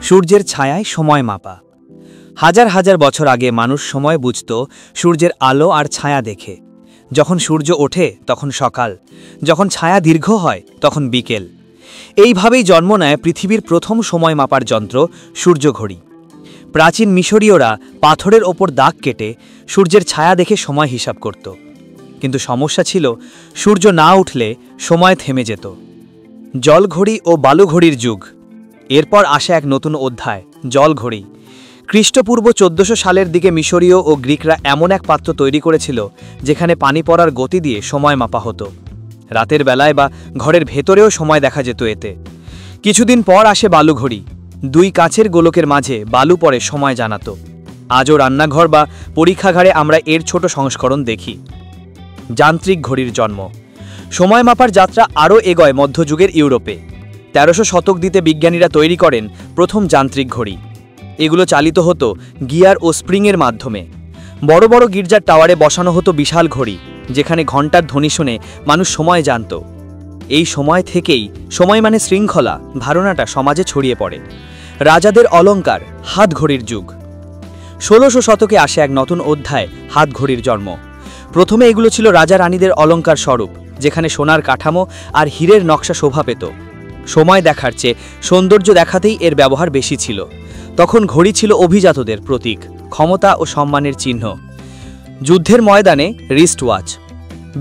সূর্যের ছায়ায় সময় মাপা। হাজার হাজার বছর আগে মানুষ সময় বুঝত সূর্যের আলো আর ছায়া দেখে। যখন সূর্য ওঠে তখন সকাল, যখন ছায়া দীর্ঘ হয় তখন বিকেল। এইভাবেই জন্ম নেয় পৃথিবীর প্রথম সময় মাপার যন্ত্র সূর্যঘড়ি। প্রাচীন মিশরীয়রা পাথরের ওপর দাগ কেটে সূর্যের ছায়া দেখে সময় হিসাব করত। কিন্তু সমস্যা ছিল, সূর্য না উঠলে সময় থেমে যেত। জলঘড়ি ও বালুঘড়ির যুগ। এরপর আসে এক নতুন অধ্যায়, জলঘড়ি। খ্রিস্টপূর্ব 1400 সালের দিকে মিশরীয় ও গ্রিকরা এমন এক পাত্র তৈরি করেছিল যেখানে পানি পড়ার গতি দিয়ে সময় মাপা হতো। রাতের বেলায় বা ঘরের ভেতরেও সময় দেখা যেত এতে। কিছুদিন পর আসে বালুঘড়ি। দুই কাচের গোলকের মাঝে বালু পড়ে সময় জানাতো। আজও রান্নাঘর বা পরীক্ষাগারে আমরা এর ছোট সংস্করণ দেখি। যান্ত্রিক ঘড়ির জন্ম। সময় মাপার যাত্রা আরও এগোয় মধ্যযুগের ইউরোপে। 1300 শতক দিতে বিজ্ঞানীরা তৈরি করেন প্রথম যান্ত্রিক ঘড়ি। এগুলো চালিত হতো গিয়ার ও স্প্রিংয়ের মাধ্যমে। বড় বড় গির্জার টাওয়ারে বসানো হতো বিশাল ঘড়ি, যেখানে ঘণ্টার ধ্বনি শুনে মানুষ সময় জানত। এই সময় থেকেই সময় মানে শৃঙ্খলা ধারণাটা সমাজে ছড়িয়ে পড়ে। রাজাদের অলঙ্কার, হাত ঘড়ির যুগ। 1600 শতকে আসে এক নতুন অধ্যায়, হাত ঘড়ির জন্ম। প্রথমে এগুলো ছিল রাজা রানীদের অলঙ্কার স্বরূপ, যেখানে সোনার কাঠামো আর হীরের নকশা শোভা পেত। সময় দেখার চেয়ে সৌন্দর্য দেখাতেই এর ব্যবহার বেশি ছিল। তখন ঘড়ি ছিল অভিজাতদের প্রতীক, ক্ষমতা ও সম্মানের চিহ্ন। যুদ্ধের ময়দানে রিস্ট ওয়াচ।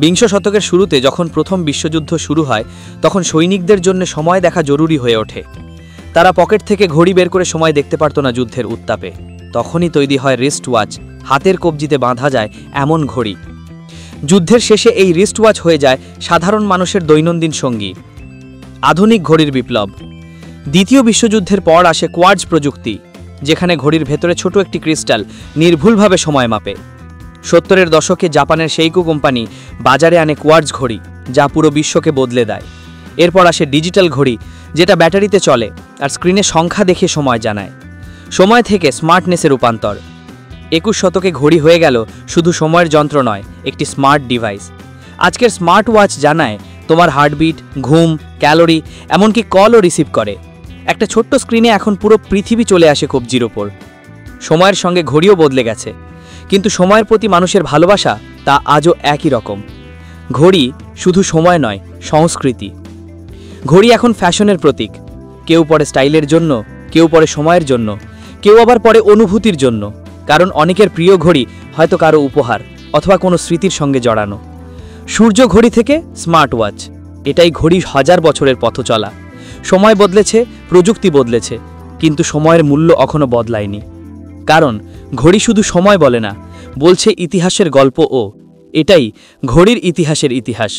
বিংশ শতকের শুরুতে যখন প্রথম বিশ্বযুদ্ধ শুরু হয়, তখন সৈনিকদের জন্য সময় দেখা জরুরি হয়ে ওঠে। তারা পকেট থেকে ঘড়ি বের করে সময় দেখতে পারত না যুদ্ধের উত্তাপে। তখনই তৈরি হয় রিস্ট ওয়াচ, হাতের কবজিতে বাঁধা যায় এমন ঘড়ি। যুদ্ধের শেষে এই রিস্ট ওয়াচ হয়ে যায় সাধারণ মানুষের দৈনন্দিন সঙ্গী। আধুনিক ঘড়ির বিপ্লব। দ্বিতীয় বিশ্বযুদ্ধের পর আসে কোয়ার্টজ প্রযুক্তি, যেখানে ঘড়ির ভেতরে ছোট একটি ক্রিস্টাল নির্ভুলভাবে সময় মাপে। 70-এর দশকে জাপানের সেইকো কোম্পানি বাজারে আনে কোয়ার্টজ ঘড়ি, যা পুরো বিশ্বকে বদলে দেয়। এরপর আসে ডিজিটাল ঘড়ি, যেটা ব্যাটারিতে চলে আর স্ক্রিনে সংখ্যা দেখে সময় জানায়। সময় থেকে স্মার্টনেসে রূপান্তর। 21 শতকে ঘড়ি হয়ে গেল শুধু সময়ের যন্ত্র নয়, একটি স্মার্ট ডিভাইস। আজকের স্মার্ট ওয়াচ জানায় তোমার হার্টবিট, ঘুম, ক্যালোরি, এমনকি কলও রিসিভ করে। একটা ছোট্ট স্ক্রিনে এখন পুরো পৃথিবী চলে আসে কবজির ওপর। সময়ের সঙ্গে ঘড়িও বদলে গেছে, কিন্তু সময়ের প্রতি মানুষের ভালোবাসা তা আজও একই রকম। ঘড়ি শুধু সময় নয়, সংস্কৃতি। ঘড়ি এখন ফ্যাশনের প্রতীক। কেউ পরে স্টাইলের জন্য, কেউ পরে সময়ের জন্য, কেউ আবার পরে অনুভূতির জন্য। কারণ অনেকের প্রিয় ঘড়ি হয়তো কারো উপহার অথবা কোনো স্মৃতির সঙ্গে জড়ানো। সূর্য ঘড়ি থেকে স্মার্ট ওয়াচ, এটাই ঘড়ির হাজার বছরের পথ চলা। সময় বদলেছে, প্রযুক্তি বদলেছে, কিন্তু সময়ের মূল্য এখনো বদলায়নি। কারণ ঘড়ি শুধু সময় বলে না, বলছে ইতিহাসের গল্প। এটাই ঘড়ির ইতিহাসের ইতিহাস।